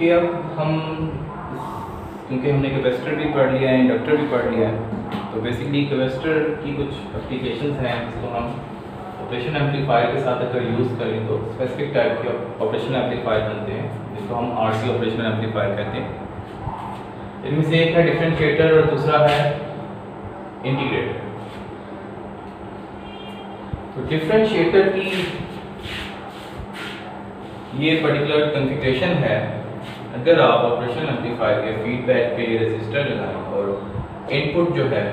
कि अब हम क्योंकि हमने कैपेसिटर भी पढ़ लिया है, इंडक्टर भी पढ़ लिया है, तो बेसिकली कैपेसिटर की कुछ एप्लीकेशंस हैं जिसको हम ऑपरेशन एम्पलीफायर के साथ अगर यूज़ करें तो स्पेसिफिक टाइप के ऑपरेशन एम्पलीफायर बनते हैं, जिसको हम आरसी ऑपरेशन एम्पलीफायर कहते हैं। इनमें से एक है डिफरेंशिएटर और दूसरा है इंटीग्रेटर। तो डिफरेंशिएटर की ये पर्टिकुलर कॉन्फ़िगरेशन है, अगर आप ऑपरेशन एम्पलीफायर के फीडबैक पे रेजिस्टर लगाएं और इनपुट जो है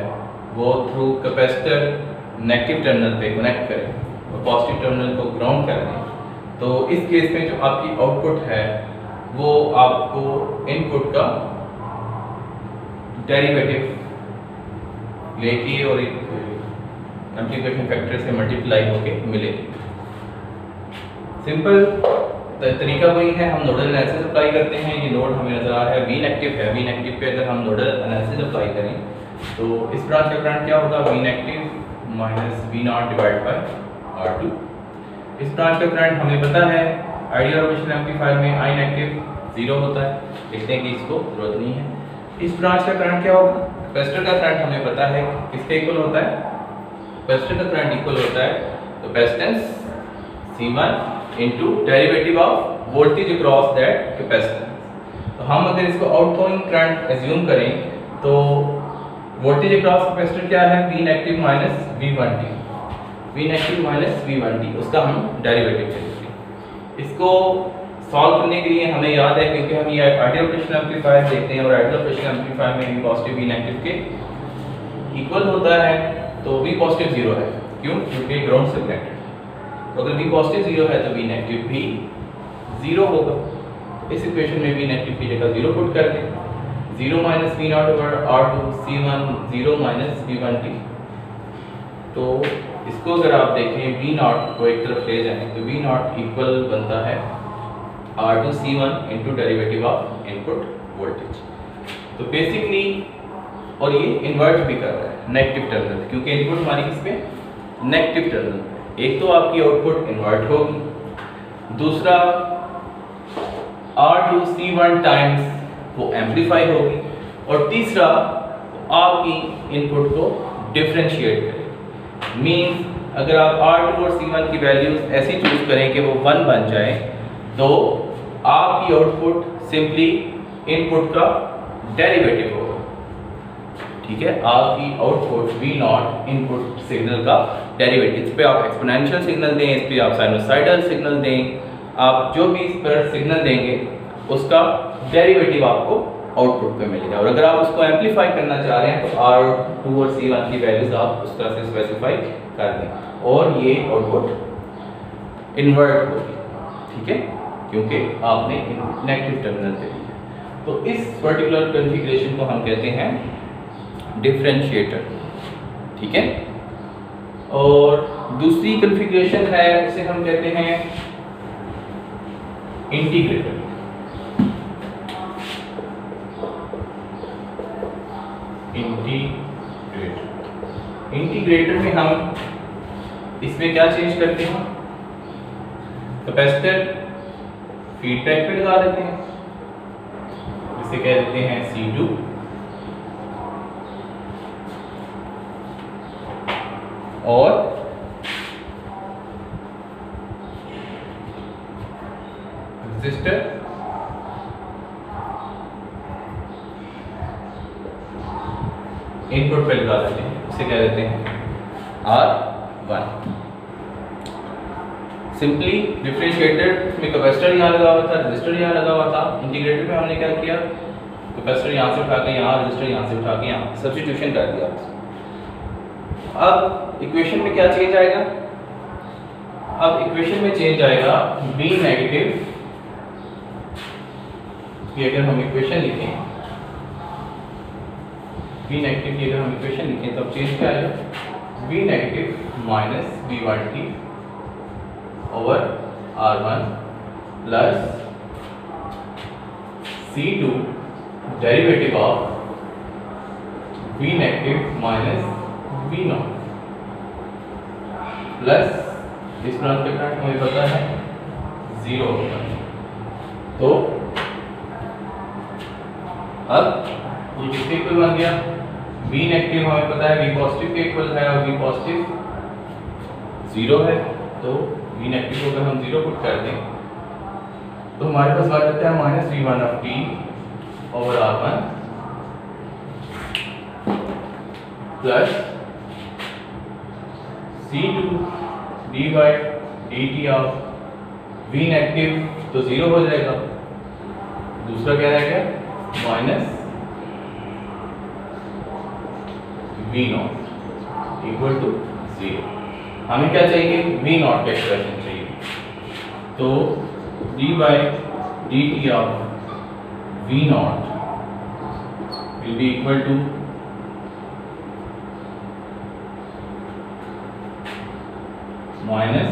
वो थ्रू कैपेसिटर नेगेटिव टर्मिनल पे कनेक्ट करें और पॉजिटिव टर्मिनल को ग्राउंड कर दें, तो इस केस में जो आपकी आउटपुट है वो आपको इनपुट का डेरिवेटिव लेके और एक एम्पलीफिकेशन फैक्टर से मल्टीप्लाई होके मिलेगी। सिंपल तरीका वही है, हम नोडल एनालिसिस अप्लाई करते हैं। ये नोड हमें नजर आ रहा है वी नेगेटिव है, वी नेगेटिव पे अगर हम नोडल एनालिसिस अप्लाई करें तो इस ब्रांच का करंट क्या होगा, V negative minus V not divide by R2। इस ब्रांच का करंट हमें पता है आइडियल ऑपरेशन एम्पलीफायर में I नेगेटिव 0 होता है, देखते हैं कि इसको जरूरत नहीं है। इस ब्रांच का करंट क्या होगा, कैपेसिटर का करंट हमें पता है किसके इक्वल होता है, कैपेसिटर का करंट इक्वल होता है capacitance C1 into derivative of voltage across that capacitance. तो हम अगर इसको आउटगोइंग करंट एज्यूम करें तो वोल्टेज अक्रॉस कैपेसिटर क्या है, V negative minus V1t, V negative minus V1t, उसका हम डेरिवेटिव लेंगे। इसको सॉल्व करने के लिए हमें याद है, क्योंकि हम ये आइडियल ऑपरेशन एम्पलीफायर देखते हैं और आइडियल ऑपरेशन एम्पलीफायर में V पॉजिटिव V नेगेटिव के इक्वल होता है, तो V पॉजिटिव 0 है, क्यों, क्योंकि ग्राउंड से कनेक्टेड। तो अगर V पॉजिटिव 0 है तो V नेगेटिव भी 0 होगा। इस इक्वेशन में V नेगेटिव की जगह 0 पुट कर दें, 0 minus V not over R2 C1 0 minus V1t। तो इसको अगर आप देखें V नॉट को एक तरफ ले जाएं तो V नॉट इक्वल बनता है R2 C1 into derivative of input voltage. तो बेसिकली और ये इन्वर्ट भी कर रहा है नेगेटिव टर्मिनल, क्योंकि इनपुट हमारी किस पे, नेगेटिव टर्मिनल। एक तो आपकी आउटपुट इन्वर्ट होगी, दूसरा R2 C1 टाइम्स वो एम्पलीफाई होगी, और तीसरा आपकी इनपुट को डिफरेंशिएट करेगी। मींस अगर आप R2 और C1 की वैल्यूज ऐसी चूज करें कि वो 1 बन जाए तो आपकी आउटपुट सिंपली इनपुट का डेरिवेटिव होगा। ठीक है, आपकी output V not input signal का डेरिवेटिव। इस पे आप एक्सपोनेंशियल सिग्नल दें, इस पे आप साइनोसाइडल सिग्नल दें, आप जो भी इस पर सिग्नल देंगे उसका डेरिवेटिव आपको आउटपुट पे मिलेगा। और अगर आप उसको एम्पलीफाई करना चाह रहे हैं तो R2 और C1 की वैल्यूज आप उस तरह से स्पेसिफाई कर दें और ये आउटपुट इन्वर्ट होगी। ठीक है, क्योंकि आपने नेगेटिव टर्मिनल पे लिया। तो इस पर्टिकुलर कॉन्फ़िगरेशन को हम कहते हैं डिफरेंशिएटर। ठीक है, और दूसरी कॉन्फ़िगरेशन है उसे हम कहते हैं इंटीग्रेटर। इंटीग्रेटर में हम इसमें क्या चेंज करते हैं, कैपेसिटर फीडबैक पे लगा देते हैं, इसे कह देते हैं C2, और रेजिस्टर इनपुट पे लगा देते हैं, उसे कह देते हैं R1। सिंपली डिफरेंशिएटर में कैपेसिटर यहाँ लगा हुआ था, रेजिस्टर यहाँ लगा हुआ था। इंटीग्रेटर में हमने क्या किया, कैपेसिटर यहाँ से उठा के यहाँ, रेजिस्टर यहाँ से उठा के यहाँ, सब्स्टिट्यूशन कर दिया। अब इक्वेशन में क्या चेंज आएगा, अब इक्वेशन में चेंज आएगा V नेगेटिव की अगर हम इक्वेशन लिखें, V नेगेटिव की अगर हम इक्वेशन लिखें तब चेंज क्या आएगा, V negative minus V1t over R1 plus C2 derivative of V negative minus V not plus इस ब्रांच का करंट हमें पता है 0 होगा। तो अब ये किसके इक्वल बन गया, V नेगेटिव हमें पता है V पॉजिटिव के इक्वल है और V पॉजिटिव 0 है, तो V नेगेटिव को अगर हम 0 पुट कर दें तो हमारे पास आ जाता है minus V1 of t over R1 plus C2 d by dt of V negative तो 0 हो जाएगा, दूसरा क्या रहेगा माइनस V0 इक्वल टू 0। हमें क्या चाहिए, V0 का एक्सप्रेशन चाहिए, तो d by dt of V0 will be equal to minus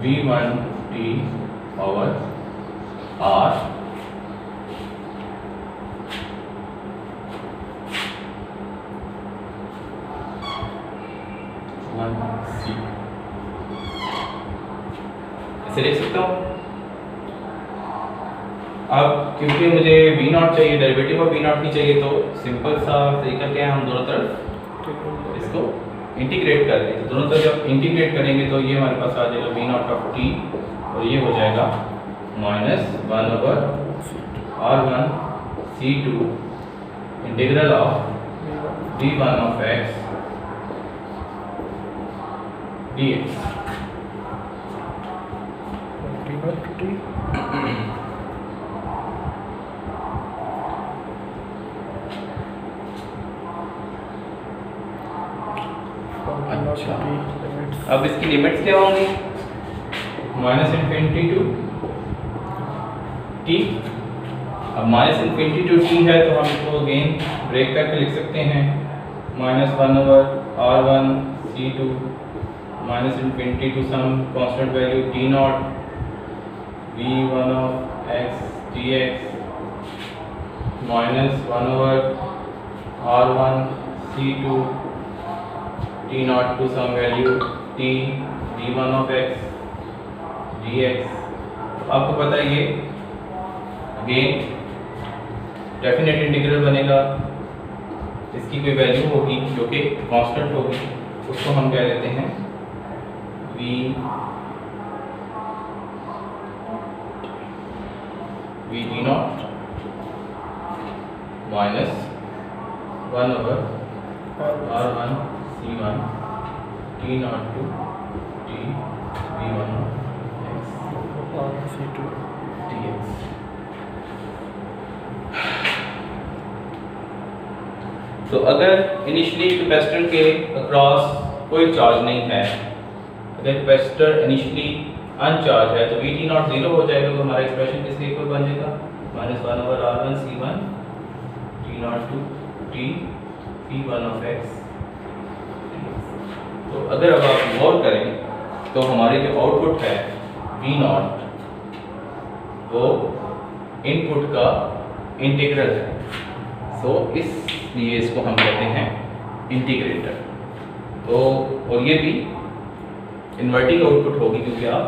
V1t power R ऐसे लिख सकता हूँ। अब क्योंकि मुझे V0 चाहिए, डेरिवेटिव ऑफ V0 नहीं चाहिए, तो सिंपल सा तरीका क्या है, हम दोनों तरफ इसको इंटीग्रेट कर दें। तो दोनों तरफ जब इंटीग्रेट करेंगे तो ये हमारे पास आ जाएगा V0 ऑफ t और ये हो जाएगा minus 1 over R1 C2 integral of d1 of x dx। अच्छा, अब इसकी लिमिट्स क्या होंगी, माइनस इन्फिनिटी टू t। अब माइनस इन्फिनिटी टू t है तो हम इसको अगेन ब्रेक करके लिख सकते हैं, minus 1 over R1 C2 minus infinity to some constant value t0 V1 of x dx minus 1 over R1 C2 t0 to some value t v1 of x dx। आपको पता है ये अगेन डेफिनेट इंटीग्रल बनेगा, इसकी कोई value होगी जो कि कांस्टेंट होगी, उसको हम क्या लेते हैं v t0 minus 1 over R1 C1 t0 to t v1 x C2 dx। तो अगर इनिशियली कैपेसिटर के अक्रॉस कोई चार्ज नहीं है, अगर कैपेसिटर इनिशियली अनचार्ज है तो Vt0 0 हो जाएगा, तो हमारा एक्सप्रेशन किसके इक्वल बन जाएगा, minus 1 over R1 C1 t0 to t v1 of x। तो अगर अब आप गौर करें तो हमारे जो आउटपुट है V0 वो इनपुट का इंटीग्रल है, सो इसलिए इसको हम कहते हैं इंटीग्रेटर। तो और ये भी इन्वर्टिंग आउटपुट होगी क्योंकि आप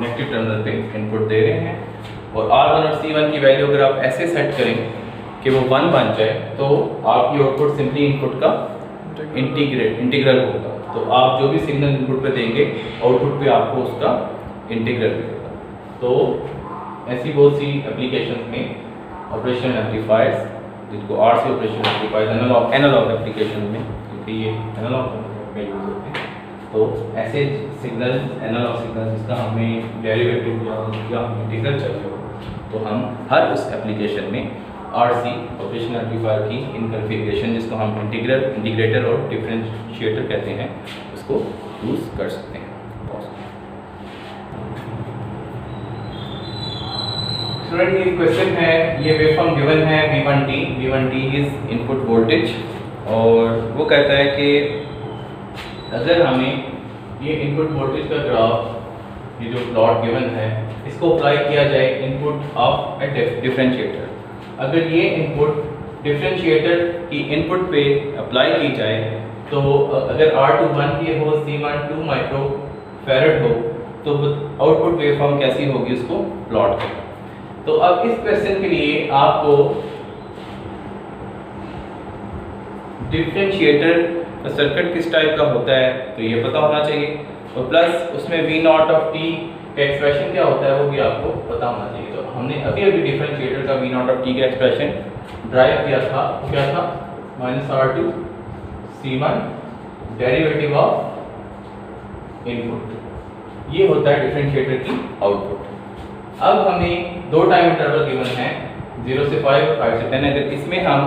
नेगेटिव टर्मिनल पे इनपुट दे रहे हैं, और R1 और C1 की वैल्यू अगर आप ऐसे सेट करें कि वो 1 बन जाए तो आपकी आउटपुट सिंपली इनपुट का इंटीग्रल होगा। तो आप जो भी सिग्नल इनपुट पे देंगे आउटपुट पे आपको उसका इंटीग्रल मिलेगा। तो ऐसी बहुत सी एप्लीकेशंस में ऑपरेशनल एम्पलीफायर्स, जिनको RC operational amplifiers analog application में, क्योंकि ये एनालॉग में यूज होते हैं, तो ऐसे सिग्नल एनालॉग सिग्नल जिसका हमें डेरिवेटिव या इंटीग्रल चाहिए हो, तो हम हर उस एप्लीकेशन में RC ऑपरेशनल एम्पलीफायर की इन कॉन्फ़िगरेशन, जिसको हम इंटीग्रेटर और डिफरेंशिएटर कहते हैं, उसको यूज़ कर सकते हैं। स्टूडेंट ये क्वेश्चन है, ये वेवफॉर्म गिवन है V1t इज इनपुट वोल्टेज, और वो कहता है कि अगर हमें ये इनपुट वोल्टेज का ग्राफ, ये जो प्लॉट गिवन है, इसको अप्लाई किया जाए इनपुट ऑफ ए डिफरेंशिएटर, अगर ये इनपुट डिफरेंशिएटर की इनपुट पे अप्लाई की जाए तो अगर R2 1 की हो, C1 2 माइक्रो फैरड हो, तो आउटपुट वेवफॉर्म कैसी होगी, उसको प्लॉट करें। तो अब इस क्वेश्चन के लिए आपको डिफरेंशिएटर का सर्किट किस टाइप का होता है तो ये पता होना चाहिए, और प्लस उसमें v नॉट ऑफ t का एक्सप्रेशन क्या होता है वो भी आपको पता होना चाहिए। तो हमने अभी अभी डिफरेंशिएटर का v नॉट ऑफ t का एक्सप्रेशन ड्राइव किया था, वो क्या था, -r2 c1 derivative of input, ये होता है डिफरेंशिएटर की आउटपुट। अब हमें दो टाइम इंटरवल गिवन है 0 से 5 और 5 से 10। अगर इसमें हम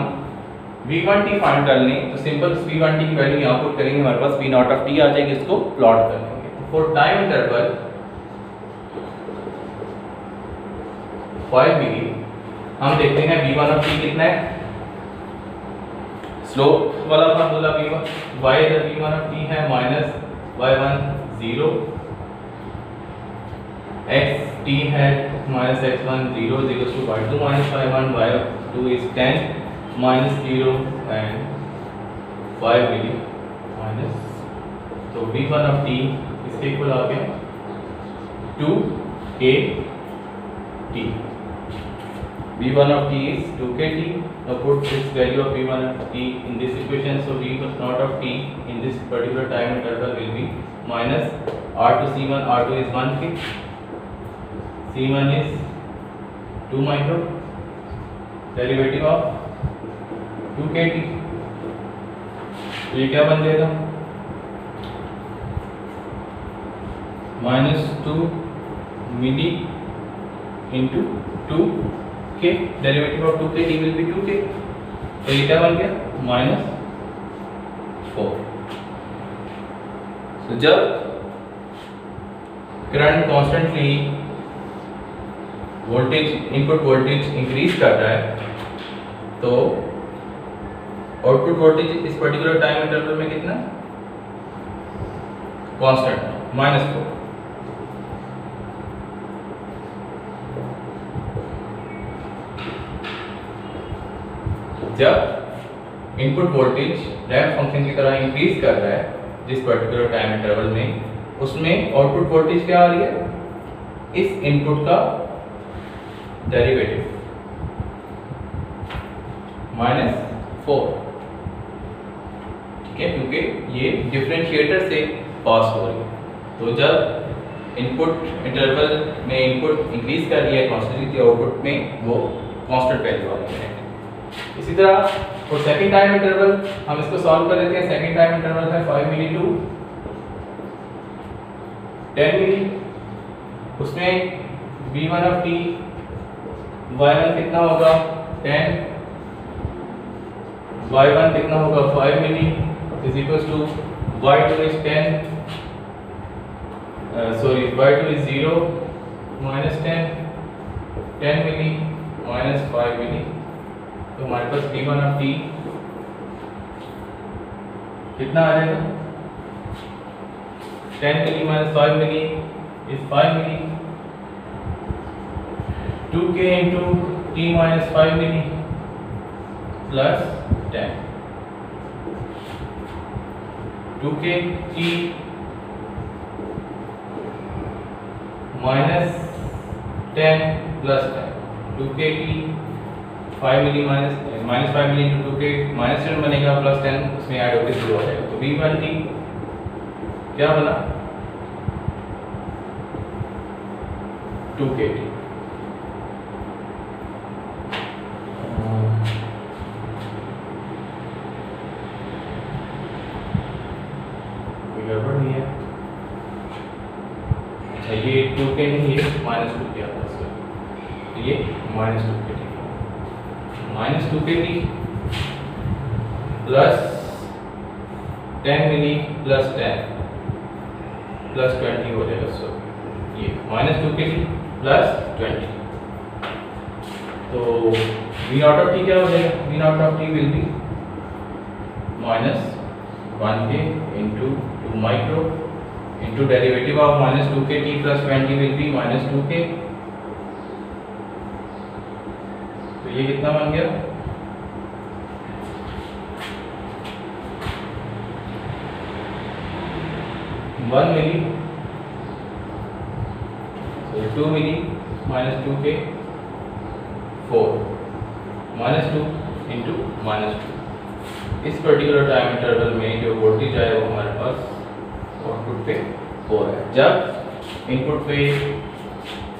v1t फाइंड कर लें तो सिंपल v1t की वैल्यू यहाँ पुट करेंगे, हमारे पास v नॉट ऑफ t आ जाएगी, इसको प्लॉट कर लेंगे। तो फॉर टाइम इंटरवल 5 मिली हम देखते हैं v1 ऑफ t कितना है, स्लोप वाला फार्मूला v1 y इधर v1 ऑफ t है -y1 0, x t है -x1 0 0 to y2 -y1 y2 is 10 -0 and 5 milli minus, तो v1 ऑफ t इसके इक्वल आ गया 2kt। v1 of t is 2kt. Now put this value of v1 of t in this equation, so v naught of t in this particular time interval will be minus r2 c1, r2 is 1k, c1 is 2 micro, derivative of 2kt, तो ये क्या बन जाएगा, -2 milli into 2k, derivative of 2kt will be 2k, तो ये क्या बन गया -4। तो जब current constantly voltage input voltage increase कर रहा है तो आउटपुट वोल्टेज इस पर्टिकुलर टाइम इंटरवल में कितना कांस्टेंट -4। जब इनपुट वोल्टेज रैंप फंक्शन की तरह इंक्रीज कर रहा है जिस पर्टिकुलर टाइम इंटरवल में, उसमें आउटपुट वोल्टेज क्या आ रही है, इस इनपुट का डेरिवेटिव -4, ठीक है, क्योंकि ये डिफरेंशिएटर से पास हो रही है। तो जब इनपुट इंटरवल में इनपुट इंक्रीज कर रही है कॉन्स्टेंट, आउटपुट में वो कांस्टेंट वैल्यू आ रही है। इसी तरह और सेकंड टाइम इंटरवल हम इसको सॉल्व कर लेते हैं। सेकंड टाइम इंटरवल है 5 मिली टू 10 मिली, उसमें v1 ऑफ t y1 कितना होगा 10, y1 कितना होगा 5 milli is equal to y2 is 10 y2 is 0 -10 milli -5 milli, तो हमारे पास v1 ऑफ t कितना आ जाएगा 10 milli -5 milli is 5 milli, 2k into t -5 milli plus 10, 2k t -10 plus 10, 2k t 5 milli -5 milli into 2k -10 बनेगा plus 10, उसमें add होकर 0 हो जाएगा। तो v1t क्या बना 2kt। कोई गड़बड़ नहीं है, अच्छा ये 2k नहीं, ये -2k आता है, तो ये -2k -2kt प्लस 10 मिली प्लस 10 प्लस 20 हो जाएगा। सो ये -2kt प्लस 20, तो v नॉट ऑफ t क्या हो जाएगा, v not of t will B -1k into 2 micro into derivative of -2kt plus 20 will be -2k, तो ये कितना बन गया 1 मिली, so 2 मिली -2k 4 -2 इंटू -2 इस पर्टिकुलर टाइम इंटरवल में जो वोल्टेज आए वो हमारे पास आउटपुट पे 4 है। जब इनपुट पे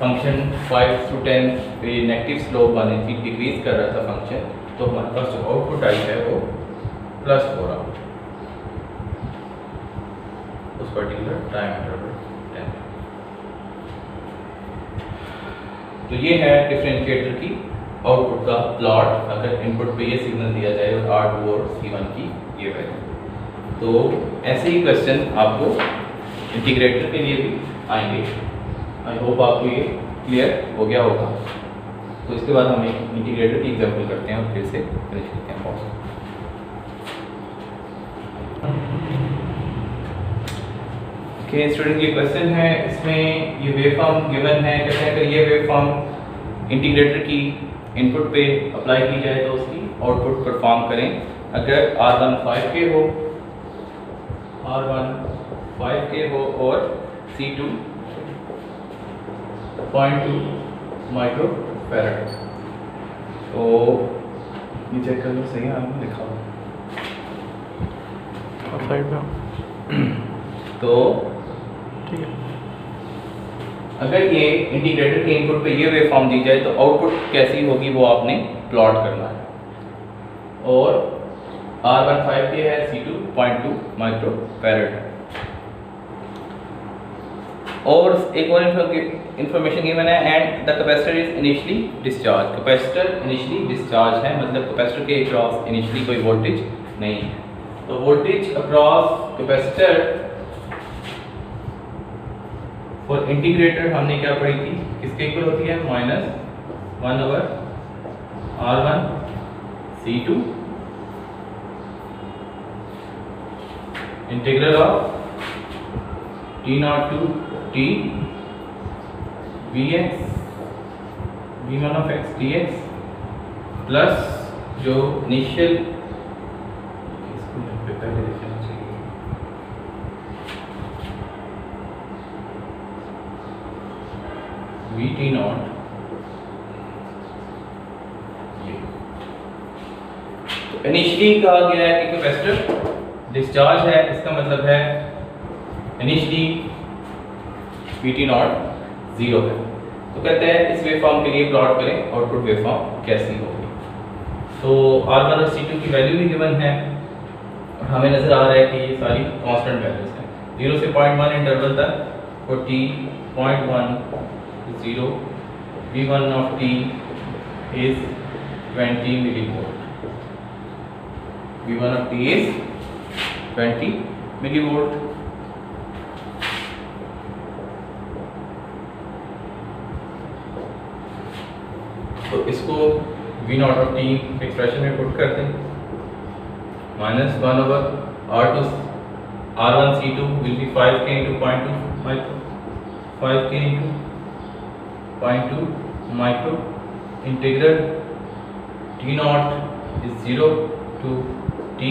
फंक्शन 5 to 10 पे नेगेटिव स्लोप वाली थी, डिक्रीज कर रहा था फंक्शन, तो हमारे पास जो आउटपुट आई है वो +4 आउट उस पर्टिकुलर टाइम इंटरवल 10। तो ये है डिफरेंशिएटर की आउटपुट का प्लॉट अगर इनपुट पे ये सिग्नल दिया जाए और R2 और C1 की ये वैल्यू। तो ऐसे ही क्वेश्चन आपको इंटीग्रेटर के लिए भी आएंगे। आई होप आपको ये क्लियर हो गया होगा। तो इसके बाद हम एक इंटीग्रेटर की एग्जांपल करते हैं और फिर से फिनिश करते हैं पॉज। ओके स्टूडेंट, ये क्वेश्चन है, इसमें ये वेव फॉर्म गिवन है। कहते हैं अगर ये वेव फॉर्म इंटीग्रेटर की इनपुट पे अप्लाई की जाए तो उसकी आउटपुट परफॉर्म करें। अगर R1 5K हो, R1 5K हो और C2 0.2 माइक्रो फैराड। तो ये चेक कर लो सही है, आपने लिखा हुआ और साइड में। तो ठीक है, अगर ये इंटीग्रेटर के इनपुट पे ये वेव फॉर्म दी जाए तो आउटपुट कैसी होगी वो आपने प्लॉट करना है। और R1 5K है, C2 0.2 माइक्रो फैराड है। और एक और इंफॉर्मेशन गिवन है, and the capacitor is initially discharge. Capacitor initially discharge है, मतलब कैपेसिटर के अक्रॉस इनिशियली कोई वोल्टेज नहीं है। तो वोल्टेज अक्रॉस कैपेसिटर और इंटीग्रेटर हमने क्या पढ़ी थी, किसके इक्वल होती है, -1/R1 C2 integral of T0 to T Vx V1 of x dx plus जो इनिशियल पहले लिखना चाहिए VT0 ये। तो इनिशियली कहा गया है कि कैपेसिटर डिस्चार्ज है, इसका मतलब है इनिशियली VT0 0 है। तो कहते हैं इस वेव फॉर्म के लिए प्लॉट करें आउटपुट वेव फॉर्म कैसी होगी। तो R1 और C2 की वैल्यू भी गिवन है और हमें नजर आ रहा है कि ये सारी कांस्टेंट वैल्यूज हैं। 0 से 0.1 इंटरवल तक और T 0.1 to 0 V1 of T is 20 millivolt। V1 of T is 20 millivolt। तो इसको V0 of T एक्सप्रेशन में पुट करते हैं, -1/R2 R1 C2 will be 5K into 0.2 micro 5K into 0.2 micro integral T0 is 0 to T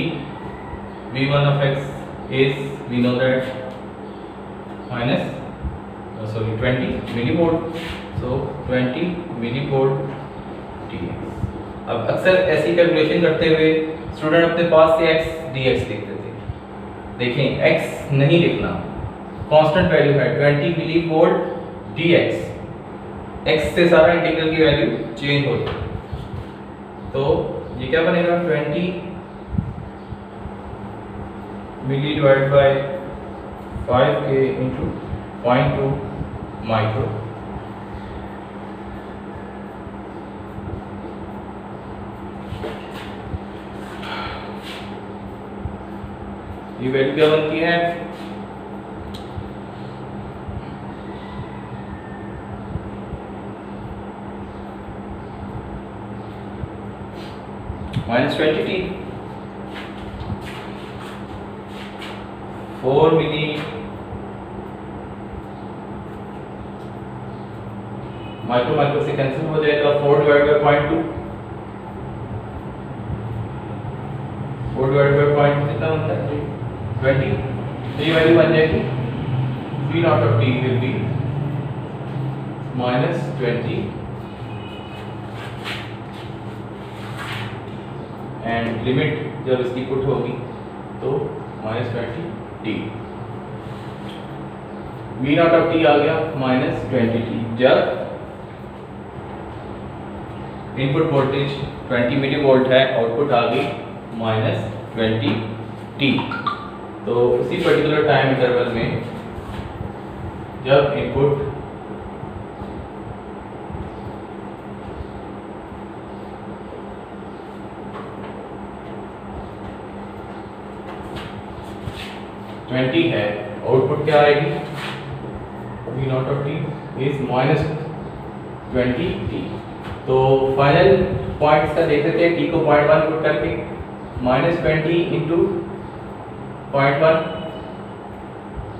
V1 of x is, we know that, 20 millivolt, so 20 millivolt dx। अब अक्सर ऐसी calculation करते हुए student अपने पास से x dx लिख देते हैं। देखें x नहीं लिखना, कांस्टेंट वैल्यू है 20 मिलीवोल्ट dx, x से सारा इंटीग्रल की वैल्यू चेंज हो जाए। तो ये क्या बनेगा, 20 milli divide by 5K into 0.2 micro. ये वैल्यू क्या बनती है, -20T 4 मिली माइक्रो से कैंसिल हो जाएगा। 4 डिवाइड बाय 0.2, 4 डिवाइड बाय 0.2 कितना बनता है, 20। तो ये वैल्यू बन जाएगी V0 of T will be -20 and limit जब इसकी पुट होगी तो -20t, V not of t आ गया -20t। जब इनपुट वोल्टेज 20 मिली वोल्ट है, आउटपुट आ गई -20t। तो उसी पर्टिकुलर टाइम इंटरवल में जब इनपुट ट्वेंटी है, आउटपुट क्या आएगी, V not of t is -20t। तो फाइनल पॉइंट्स का देख सकते हैं, t को 0.1 पुट करके -20 इंटू 0.1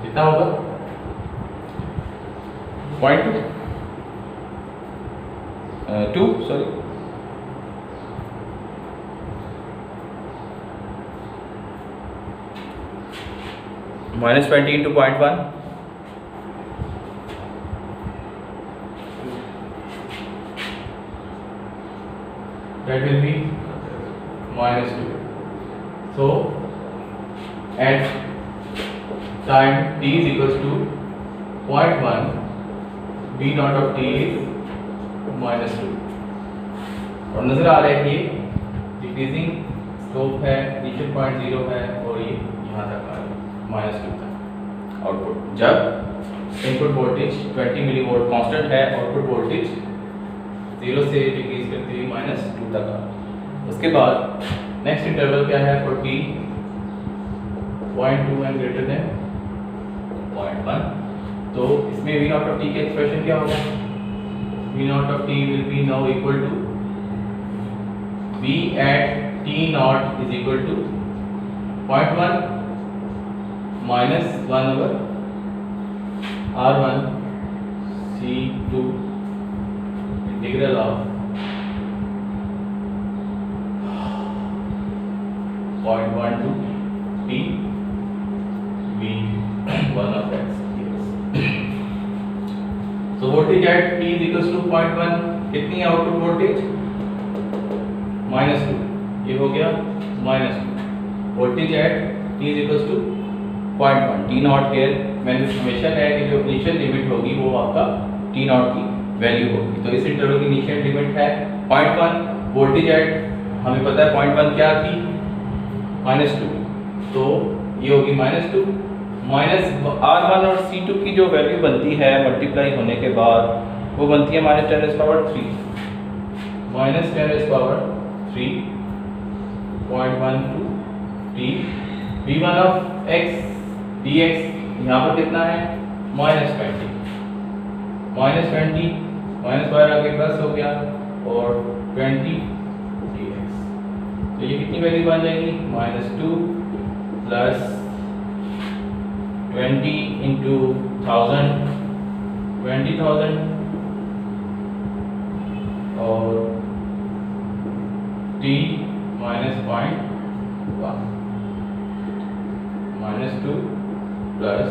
कितना होगा 0.2 sorry -20 into 0.1 that will be -2. So at time t is equals to 0.1, V naught of t is -2। और नजर आ रहा है कि डिक्रीजिंग स्लोप है, इनिशियल पॉइंट 0 है और ये यहाँ तक आ रहा है -2 तक आउटपुट। जब input voltage 20 millivolt constant है, आउटपुट वोल्टेज 0 से डिक्रीज करते हुए -2 तक आ। उसके बाद नेक्स्ट इंटरवल क्या है for t 0.2 and greater than 0.1। तो इसमें V नॉट ऑफ t का एक्सप्रेशन क्या होगा, V not of t will be now equal to V at t not is equal to 0.1 -1 over R1 C2 integral of 0.1 to t v1 of x। So voltage at t is equals to 0.1 कितनी है output voltage -2, ये हो गया -2। Voltage at t is equals to 0.1, t not care मैंने summation है कि जो initial limit होगी वो आपका t नॉट की वैल्यू होगी। तो इस इंटरवल की इनिशियल लिमिट है 0.1, वोल्टेज एट हमें पता है 0.1 क्या थी -2, तो ये होगी -2 माइनस R1 और C2 की जो वैल्यू बनती है मल्टीप्लाई होने के बाद वो बनती है -10⁻³ -10⁻³ 0.12 t v1 of x dx यहाँ पर कितना है -20 -20 आगे प्लस हो गया और 20 dx। तो ये कितनी वैल्यू बन जाएगी -2 प्लस 20 इंटू 1000 20,000 और t -0.1 -2 plus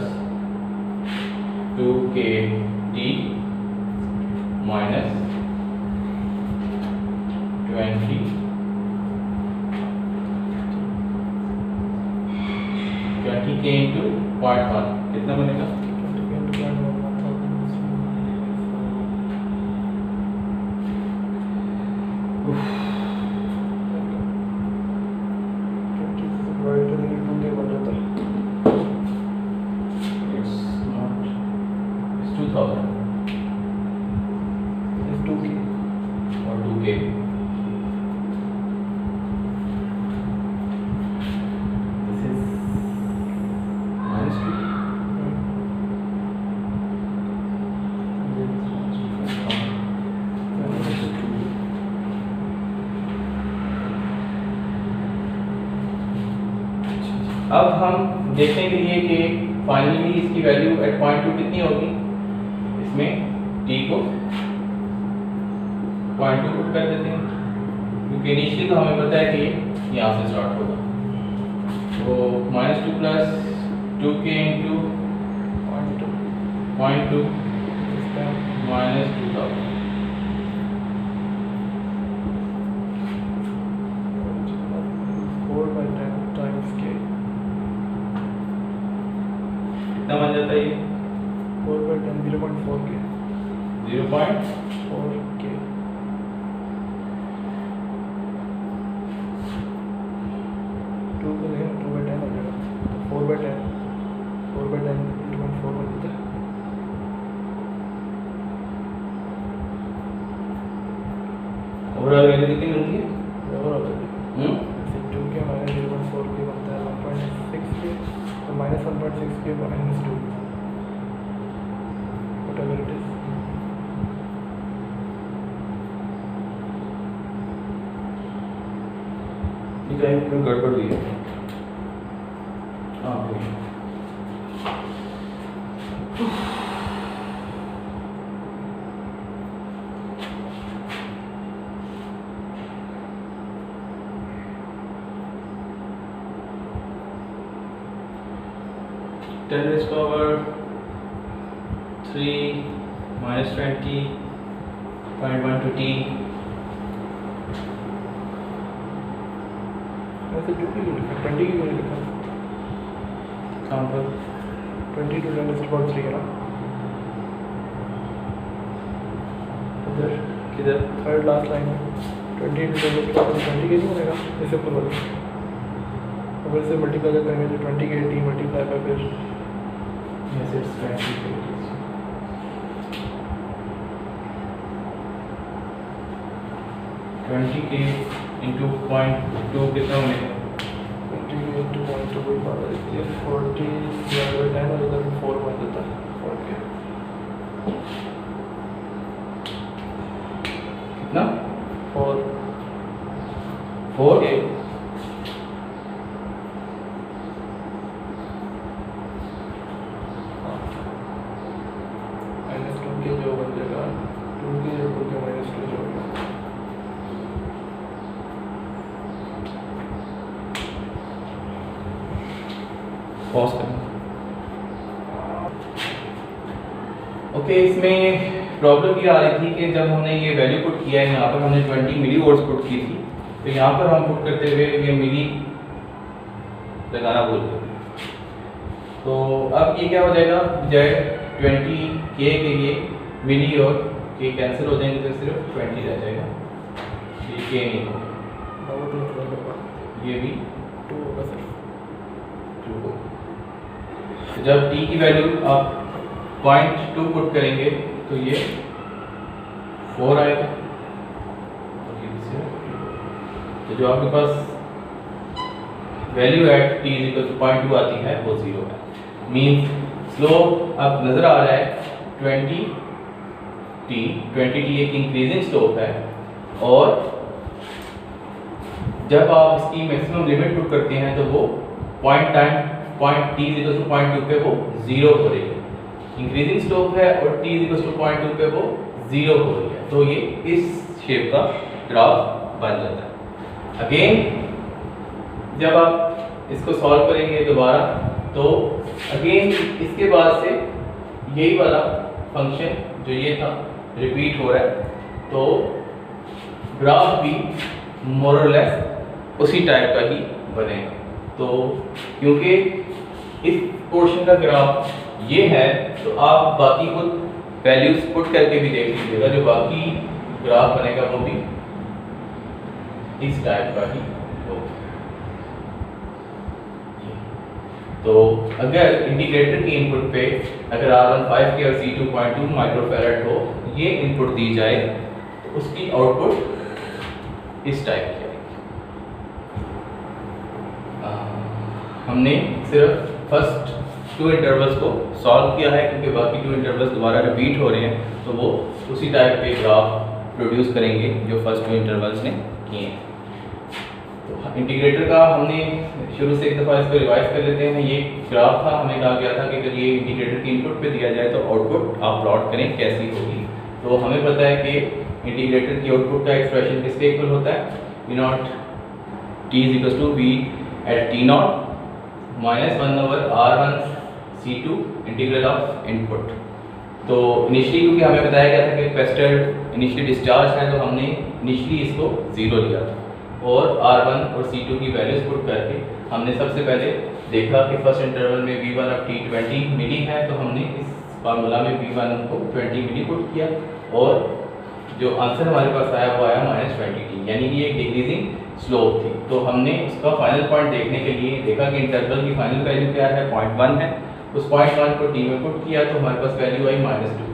2k t -20 20k into 0.1 कितना बनेगा 2000 और 2k अब हम देखने के लिए कि फाइनली इसकी वैल्यू एट 0.2 कितनी होगी, इसमें t को 0.2 पुट कर देते हैं क्योंकि इनिशियली तो हमें पता है कि यहाँ से स्टार्ट होगा। तो -2 प्लस 2k इंटू 0.2 -2000 0.4 के 0.4 के 2 को नहीं 2/10 हो जाएगा, 4/10 0.4 बन जाता है। ओवरऑल वैल्यू कितनी मिलती है? ओवरऑल जैसे 2 के माइनस 0.4 के बनता है 1.6 के, तो माइनस 1.6 के माइनस 2 whatever it is। ठीक है, इसमें गड़बड़ हुई है। हाँ हुई। Ten raise power 3 minus 20.1 to t। वैसे 2 की क्यों लिखा, 20 की क्यों नहीं लिखा? कहाँ पर? 20 to 10 is about 3 है ना इधर, किधर? थर्ड लास्ट लाइन में 20 to 10 is about 20 के नहीं बनेगा ऐसे ऊपर वाले, अगर से मल्टीप्लाई करेंगे तो 20 के 18 मल्टीप्लाई बाय फिर Yes, it's 20 pages। 20 के इंटू 0.2 कितना बनेगा? 20 के इंटू 0.2 कोई बात नहीं है, 40 डिवाइडेड बाय 10 और इधर 4 बन जाता है 4 के कितना? 4 के -2 के जो बन जाएगा 2 के -2 जो होगा पॉज करें। ओके, इसमें प्रॉब्लम ये आ रही थी कि जब हमने ये वैल्यू पुट किया है, यहाँ पर हमने 20 मिली वोल्ट्स पुट की थी, तो यहाँ पर हम पुट करते हुए ये मिली लगाना भूल गए। तो अब ये क्या हो जाएगा, बजाय 20 के लिए मिली और के कैंसिल हो जाएंगे तो सिर्फ 20 रह जाएगा, ये के नहीं होगा, ये भी 2 होगा सर। 2 होगा। तो जब t की वैल्यू आप 0.2 पुट करेंगे तो ये 4 आएगा, और ये भी सिर्फ 2। तो जो आपके पास value at t equal to 0.2 आती है वो 0 है। मीन्स स्लोप अब नजर आ रहा है 20t एक इंक्रीजिंग स्लोप है, और जब आप इसकी मैक्सिमम लिमिट पुट करते हैं तो वो पॉइंट t इक्वल टू 0.2 पे वो 0 हो रही है। इंक्रीजिंग स्लोप है और t इक्वल टू 0.2 पे वो 0 हो रही है, तो ये इस शेप का ग्राफ बन जाता है। अगेन जब आप इसको सॉल्व करेंगे दोबारा, तो अगेन इसके बाद से यही वाला फंक्शन जो ये था रिपीट हो रहा है, तो ग्राफ भी मोर और लेस उसी टाइप का ही बनेगा। तो क्योंकि इस पोर्शन का ग्राफ ये है, तो आप बाकी कुछ वैल्यूज पुट करके भी देख लीजिएगा, जो बाकी ग्राफ बनेगा वो भी इस टाइप का ही होगा। तो अगर इंटीग्रेटर की इनपुट पे अगर R1 5 के और C2 0.2 माइक्रोफैरड हो, ये इनपुट दी जाए तो उसकी आउटपुट इस टाइप की आएगी। हमने सिर्फ फर्स्ट 2 इंटरवल्स को सॉल्व किया है, क्योंकि बाकी 2 इंटरवल्स दोबारा रिपीट हो रहे हैं, तो वो उसी टाइप के ग्राफ प्रोड्यूस करेंगे जो फर्स्ट 2 इंटरवल्स ने किए हैं। तो इंटीग्रेटर का हमने शुरू से एक दफ़ा इसको रिवाइज कर लेते हैं। ये ग्राफ था, हमें कहा गया था कि अगर ये इंटीग्रेटर की इनपुट पे दिया जाए तो आउटपुट आप प्लॉट करें कैसी होगी। तो हमें पता है कि इंटीग्रेटर की आउटपुट का एक्सप्रेशन किसके इक्वल होता है, V not t equal to V at t not minus 1/R1 C2 integral of input. तो इनिशियली क्योंकि हमें बताया गया था कि कैपेसिटर इनिशियली डिस्चार्ज है, तो हमने इनिशियली इसको 0 लिया था, और R1 और C2 की वैल्यूज पुट करके हमने सबसे पहले देखा कि फर्स्ट इंटरवल में V1 ऑफ t 20 मिली है, तो हमने इस फार्मूला में V1 को 20 मिली पुट किया और जो आंसर हमारे पास आया वो आया -20t, यानी कि एक डिक्रीजिंग स्लोप थी। तो हमने उसका फाइनल पॉइंट देखने के लिए देखा कि इंटरवल की फाइनल वैल्यू क्या है, 0.1 है। उस 0.1 को t में पुट किया तो हमारे पास वैल्यू आई -2।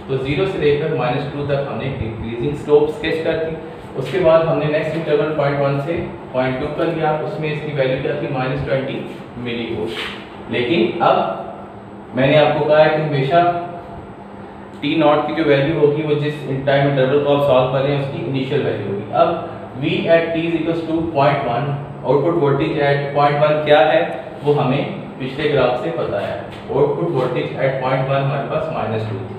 तो 0 से लेकर -2 तक हमने एक डिक्रीजिंग स्लोप स्केच कर दी। उसके बाद हमने नेक्स्ट इंटरवल 0.1 से 0.2 कर लिया, उसमें इसकी वैल्यू क्या थी, -20 मिली वोल्ट। लेकिन अब मैंने आपको कहा है कि हमेशा टी नॉट की जो वैल्यू होगी वो जिस टाइम इंटरवल को आप सॉल्व कर रहे हैं उसकी इनिशियल वैल्यू होगी। अब V at t = 0.1, output voltage at 0.1 क्या है वो हमें पिछले ग्राफ से पता है। आउटपुट वोल्टेज एट 0.1 हमारे पास -2 थी,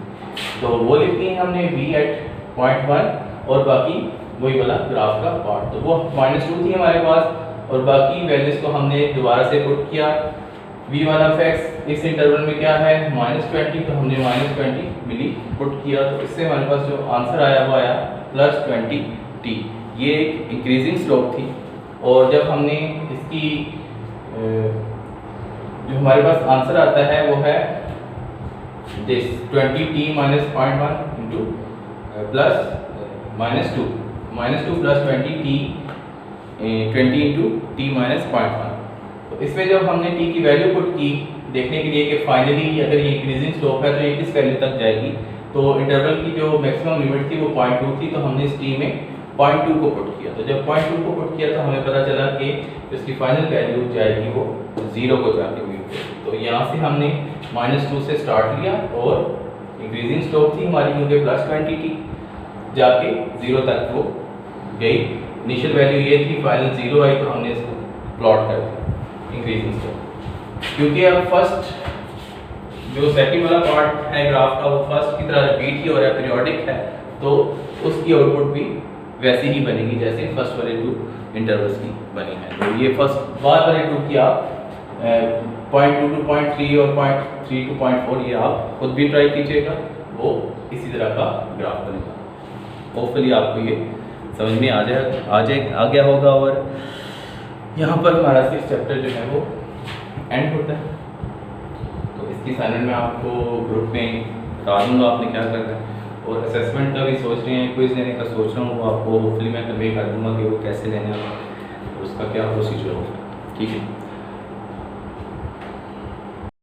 तो वो लिखनी है हमने V at 0.1 और बाकी वही वाला ग्राफ का पार्ट। तो वो -2 थी हमारे पास और बाकी वैल्यूज को हमने दोबारा से पुट किया। V1 of x इस इंटरवल में क्या है, -20, तो हमने -20 मिली पुट किया। तो इससे हमारे पास जो आंसर आया वो आया +20t। ये एक इंक्रीजिंग स्लोप थी और जब हमने इसकी जो हमारे पास आंसर आता है वो है this 20t - 0.1 into plus -2 + 20t 20 into t - 0.1। तो इसमें जब हमने t की वैल्यू पुट की देखने के लिए कि फाइनली अगर ये इंक्रीजिंग स्लोप है तो ये किस वैल्यू तक जाएगी, तो इंटरवल की जो मैक्सिमम लिमिट थी वो 0.2 थी, तो हमने इस t में 0.2 को पुट किया। तो जब 0.2 को पुट किया तो हमें पता चला कि इसकी फाइनल वैल्यू जाएगी वो 0 को जाके मीट करेगी। तो यहाँ से हमने -2 से स्टार्ट लिया और इंक्रीजिंग स्लोप थी हमारी क्योंकि +20t जाके 0 तक वो गई। इनिशियल वैल्यू ये थी, फाइनल 0 आई, तो हमने इसको प्लॉट कर दिया इंक्रीजिंग स्लोप। क्योंकि अब फर्स्ट जो सेकंड वाला पार्ट है ग्राफ का वो फर्स्ट की तरह रिपीट ही हो रहा है, पीरियोडिक है, तो उसकी आउटपुट भी वैसी ही बनेगी जैसे फर्स्ट वाले 2 इंटरवल्स की बनी है। तो ये फर्स्ट बाद वाले 2 की आप 0.2 to 0.3 और 0.3 to 0.4 ये आप खुद भी ट्राई कीजिएगा, वो इसी तरह का ग्राफ बनेगा। होपफुली आपको ये समझ में आ गया होगा। और यहाँ पर हमारा 6th चैप्टर जो है वो एंड होता है। तो इसकी असाइनमेंट में आपको ग्रुप में बता दूँगा आपने क्या करना है, और असेसमेंट का भी सोच रहे हैं, क्विज लेने का सोच रहा हूँ, वो आपको होपफुली मैं कन्वे कर दूँगा कि वो कैसे लेना है, उसका क्या प्रोसीजर होगा। ठीक है।